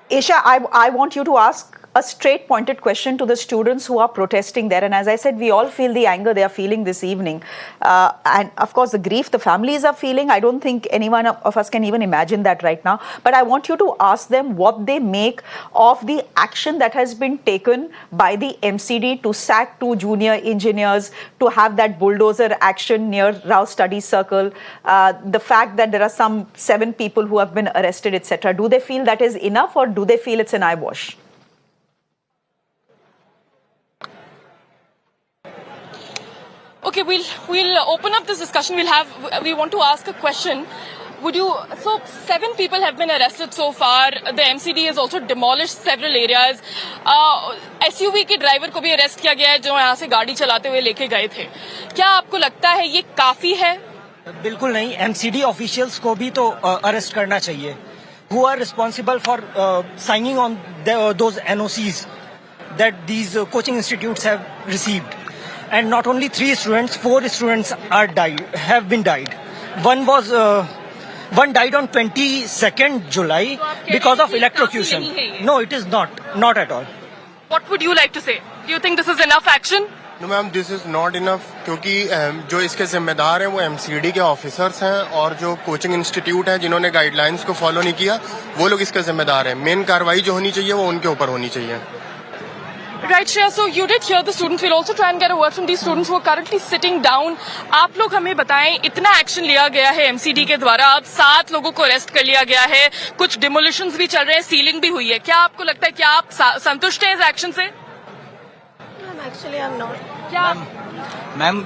Isha, I want you to ask a straight pointed question to the students who are protesting there. And as I said, we all feel the anger they are feeling this evening. And of course, the grief the families are feeling. I don't think anyone of us can even imagine that right now. But I want you to ask them what they make of the action that has been taken by the MCD to sack 2 junior engineers, to have that bulldozer action near Rao Study Circle, the fact that there are some 7 people who have been arrested, etc. Do they feel that is enough, or do they feel it's an eyewash? Okay, we'll open up this discussion. We want to ask a question. So 7 people have been arrested so far. The MCD has also demolished several areas. SUV के driver को भी arrest किया गया है जो यहाँ से गाड़ी चलाते हुए लेके गए थे. क्या आपको लगता है ये काफी है? बिल्कुल नहीं. MCD ऑफिशियल्स को भी तो अरेस्ट करना चाहिए. Who are responsible for signing on those NOCs that these coaching institutes have received? And not only 3 students, 4 students have been died. One died on 22nd July because of electrocution. No, it is not at all. What would you like to say? Do you think this is enough action? No ma'am, this is not enough, क्योंकि जो इसके जिम्मेदार हैं वो MCD के officers हैं और जो कोचिंग इंस्टीट्यूट हैं जिन्होंने गाइडलाइंस को फॉलो नहीं किया वो लोग इसके जिम्मेदार हैं. मेन कार्रवाई जो होनी चाहिए वो उनके ऊपर होनी चाहिए. Right, Shreya. So you did hear the students. We'll also try and get a word from these students who are currently sitting down. आप लोग हमें बताएं, इतना एक्शन लिया गया है MCD के द्वारा. अब 7 लोगों को अरेस्ट कर लिया गया है. कुछ डिमोलिशंस भी चल रहे हैं, सीलिंग भी हुई है. क्या आपको लगता है, क्या आप संतुष्ट हैं इस एक्शन से? Actually, I'm not. क्या मैम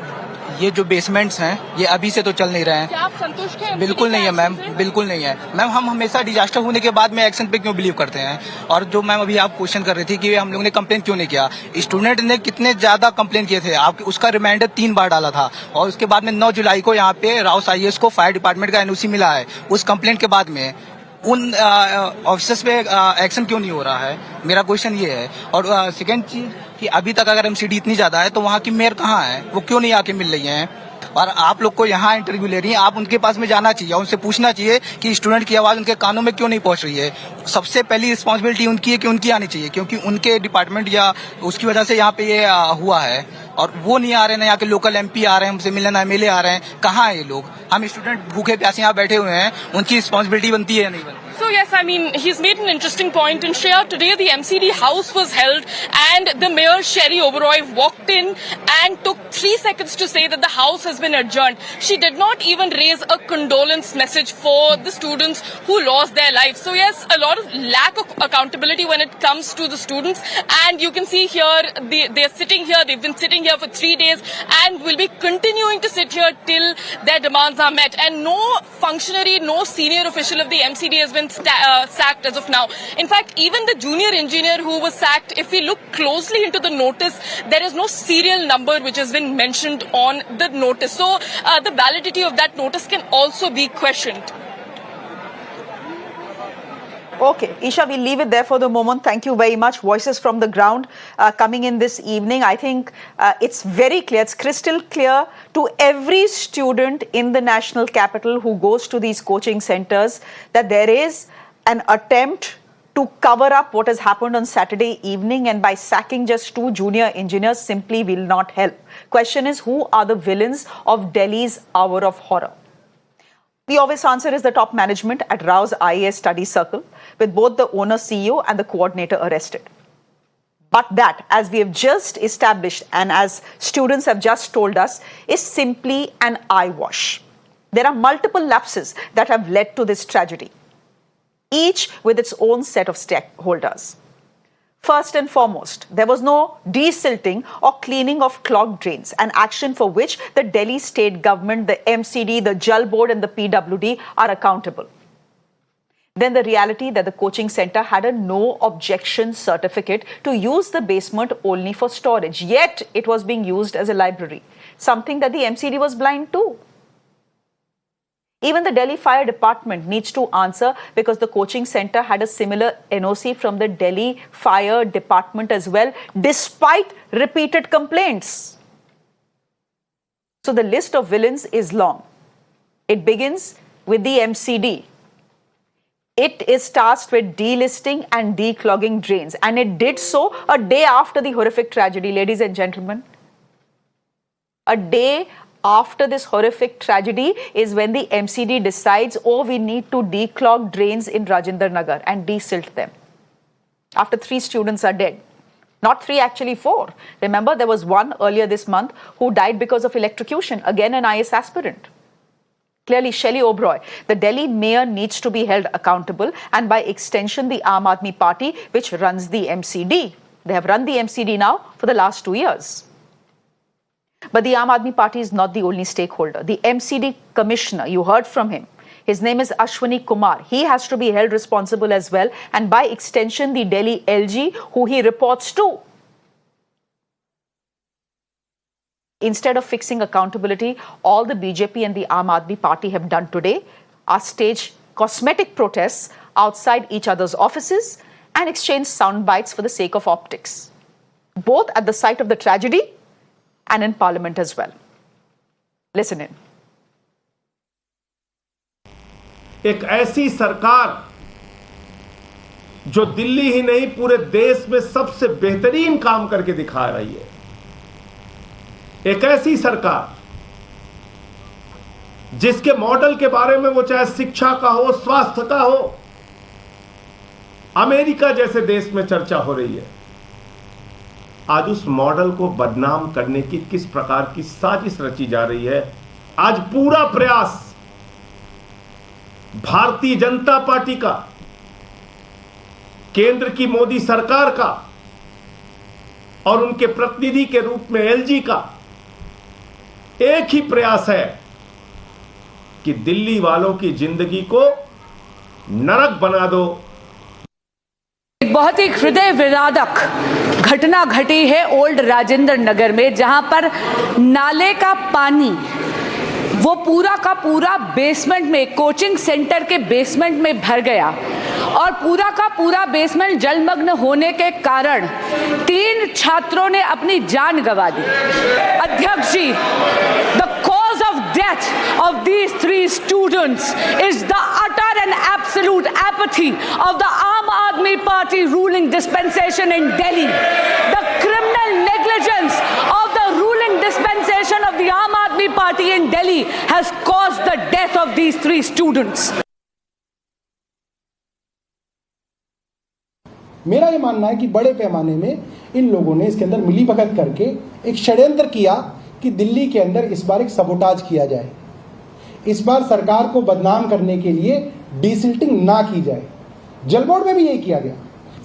ये जो बेसमेंट्स हैं ये अभी से तो चल नहीं रहे हैं. क्या आप संतुष्ट हैं? बिल्कुल नहीं है मैम, बिल्कुल नहीं है मैम. हम हमेशा डिजास्टर होने के बाद में एक्शन पे क्यों बिलीव करते हैं? और जो मैम अभी आप क्वेश्चन कर रही थी कि हम लोगों ने कंप्लेन क्यों नहीं किया, स्टूडेंट ने कितने ज्यादा कंप्लेन किए थे. आप उसका रिमाइंडर 3 बार डाला था और उसके बाद में 9 जुलाई को यहाँ पे राउस IAS को फायर डिपार्टमेंट का NOC मिला है. उस कंप्लेन के बाद में उन ऑफिसर्स पे एक्शन क्यों नहीं हो रहा है? मेरा क्वेश्चन ये है. और सेकेंड चीज कि अभी तक अगर MCD इतनी ज्यादा है तो वहाँ की मेयर कहाँ है? वो क्यों नहीं आके मिल रही हैं? और आप लोग को यहाँ इंटरव्यू ले रही हैं, आप उनके पास में जाना चाहिए, उनसे पूछना चाहिए कि स्टूडेंट की आवाज उनके कानों में क्यों नहीं पहुंच रही है. सबसे पहली रिस्पॉन्सिबिलिटी उनकी है कि उनकी आनी चाहिए, क्योंकि उनके डिपार्टमेंट या उसकी वजह से यहाँ पे ये हुआ है. और वो नहीं आ रहे हैं, यहाँ के लोकल MP आ रहे हैं, हमसे मिलने MLA आ रहे हैं. कहाँ है ये लोग? हम स्टूडेंट भूखे प्यासे यहाँ बैठे हुए हैं, उनकी रिस्पॉन्सिबिलिटी बनती है या नहीं बनती? So yes, I mean, he's made an interesting point. And Shreya, today the MCD house was held and the mayor Sherry Oberoi walked in and took 3 seconds to say that the house has been adjourned. She did not even raise a condolence message for the students who lost their lives. So yes, a lot of lack of accountability when it comes to the students. And you can see here, they're sitting here, they've been sitting here for 3 days and will be continuing to sit here till their demands are met. And no functionary, no senior official of the MCD has been sacked as of now. In fact, even the junior engineer who was sacked, if we look closely into the notice, there is no serial number which has been mentioned on the notice. So the validity of that notice can also be questioned. Okay, Isha, we'll leave it there for the moment. Thank you very much. Voices from the ground coming in this evening. I think it's very clear, it's crystal clear to every student in the national capital who goes to these coaching centers that there is an attempt to cover up what has happened on Saturday evening, and by sacking just 2 junior engineers simply will not help. Question is, who are the villains of Delhi's hour of horror? The obvious answer is the top management at Rao's IAS Study Circle, with both the owner CEO and the coordinator arrested. But that, as we have just established and as students have just told us, is simply an eyewash. There are multiple lapses that have led to this tragedy, each with its own set of stakeholders. First and foremost, there was no desilting or cleaning of clogged drains, an action for which the Delhi state government, the MCD, the Jal board and the PWD are accountable. Then the reality that the coaching center had a no objection certificate to use the basement only for storage, yet it was being used as a library, something that the MCD was blind to. Even the Delhi Fire Department needs to answer, because the coaching center had a similar NOC from the Delhi Fire Department as well, despite repeated complaints. So the list of villains is long. It begins with the MCD. It is tasked with delisting and declogging drains, and it did so a day after the horrific tragedy, ladies and gentlemen. A day after this horrific tragedy is when the MCD decides, oh, we need to declog drains in Rajendra Nagar and desilt them. After 3 students are dead. Not 3, actually 4. Remember, there was one earlier this month who died because of electrocution, again an IS aspirant. Clearly, Shelly Oberoi, the Delhi mayor, needs to be held accountable, and by extension, the Aam Aadmi Party, which runs the MCD. They have run the MCD now for the last 2 years. But the Aam Aadmi Party is not the only stakeholder. The MCD commissioner, you heard from him. His name is Ashwani Kumar. He has to be held responsible as well, and by extension, the Delhi LG, who he reports to. Instead of fixing accountability, all the BJP and the Aam Aadmi Party have done today are stage cosmetic protests outside each other's offices and exchange sound bites for the sake of optics, both at the site of the tragedy and in Parliament as well. Listen in. एक ऐसी सरकार जो दिल्ली ही नहीं पूरे देश में सबसे बेहतरीन काम करके दिखा रही है, एक ऐसी सरकार जिसके मॉडल के बारे में वो चाहे शिक्षा का हो, स्वास्थ्य का हो, अमेरिका जैसे देश में चर्चा हो रही है, आज उस मॉडल को बदनाम करने की किस प्रकार की साजिश रची जा रही है। आज पूरा प्रयास भारतीय जनता पार्टी का, केंद्र की मोदी सरकार का और उनके प्रतिनिधि के रूप में एलजी का एक ही प्रयास है कि दिल्ली वालों की जिंदगी को नरक बना दो। एक बहुत ही हृदय विदारक घटना घटी है ओल्ड राजेंद्र नगर में, जहां पर नाले का पानी वो पूरा का पूरा बेसमेंट में, कोचिंग सेंटर के बेसमेंट में भर गया और पूरा का पूरा बेसमेंट जलमग्न होने के कारण 3 छात्रों ने अपनी जान गंवा दी। अध्यक्ष जी, the cause of death of these 3 students is the utter and absolute apathy of the Aam Aadmi Party ruling dispensation in Delhi. The criminal negligence of the ruling dispensation of the Aam Aadmi Party in Delhi has caused the death of these 3 students. मेरा ये मानना है कि बड़े पैमाने में इन लोगों ने इसके अंदर मिलीभगत करके एक षड्यंत्र किया कि दिल्ली के अंदर इस बार एक सबोटाज किया जाए, इस बार सरकार को बदनाम करने के लिए डीसिल्टिंग ना की जाए। जल बोर्ड में भी यही किया गया।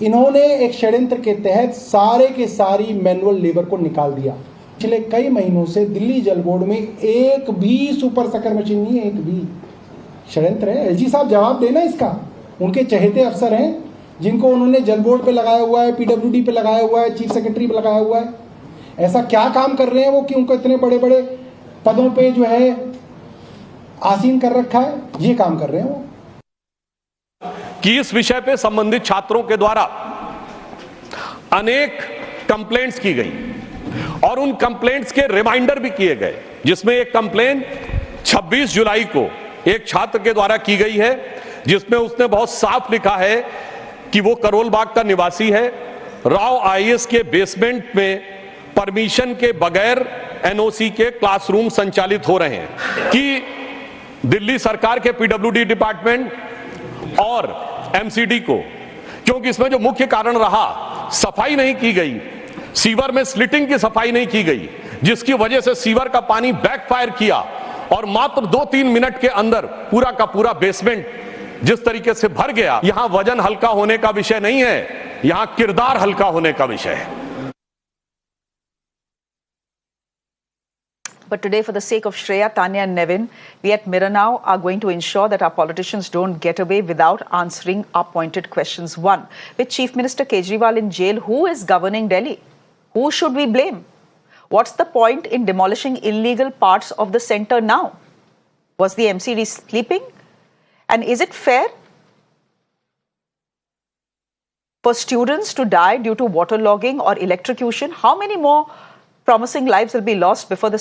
इन्होंने एक षड्यंत्र के तहत सारे के सारी मैनुअल लेबर को निकाल दिया। पिछले कई महीनों से दिल्ली जल बोर्ड में एक भी सुपर सकर मशीन नहीं है, एक भी। षड्यंत्र है। एलजी साहब जवाब देना इसका। उनके चहेते अफसर हैं जिनको उन्होंने जल बोर्ड पे लगाया हुआ है, पीडब्ल्यूडी पे लगाया हुआ है, चीफ सेक्रेटरी पे लगाया हुआ है। ऐसा क्या काम कर रहे हैं वो कि उनको इतने बड़े बड़े पदों पे जो है आसीन कर रखा है, ये काम कर रहे हैं वो। कि इस विषय पे संबंधित छात्रों के द्वारा अनेक कंप्लेंट्स की गई और उन कंप्लेंट्स के रिमाइंडर भी किए गए, जिसमें एक कंप्लेंट 26 जुलाई को एक छात्र के द्वारा की गई है, जिसमें उसने बहुत साफ लिखा है कि वो करोल बाग का निवासी है। राव आईएएस के बेसमेंट में परमिशन के बगैर एनओसी के क्लासरूम संचालित हो रहे हैं, कि दिल्ली सरकार के पीडब्ल्यूडी डिपार्टमेंट और एमसीडी को, क्योंकि इसमें जो मुख्य कारण रहा, सफाई नहीं की गई, सीवर में स्लिटिंग की सफाई नहीं की गई, जिसकी वजह से सीवर का पानी बैकफायर किया और मात्र 2-3 मिनट के अंदर पूरा का पूरा बेसमेंट जिस तरीके से भर गया। यहां वजन हल्का होने का विषय नहीं है, यहां किरदार हल्का होने का विषय है। But today, for the sake of Shreya, Tanya and Nevin, we at Mirror Now are going to ensure that our politicians don't get away without answering our pointed questions. 1, with Chief Minister Kejriwal in jail, who is governing Delhi? Who should we blame? What's the point in demolishing illegal parts of the centre now? Was the MCD sleeping? And is it fair for students to die due to waterlogging or electrocution? How many more promising lives will be lost before the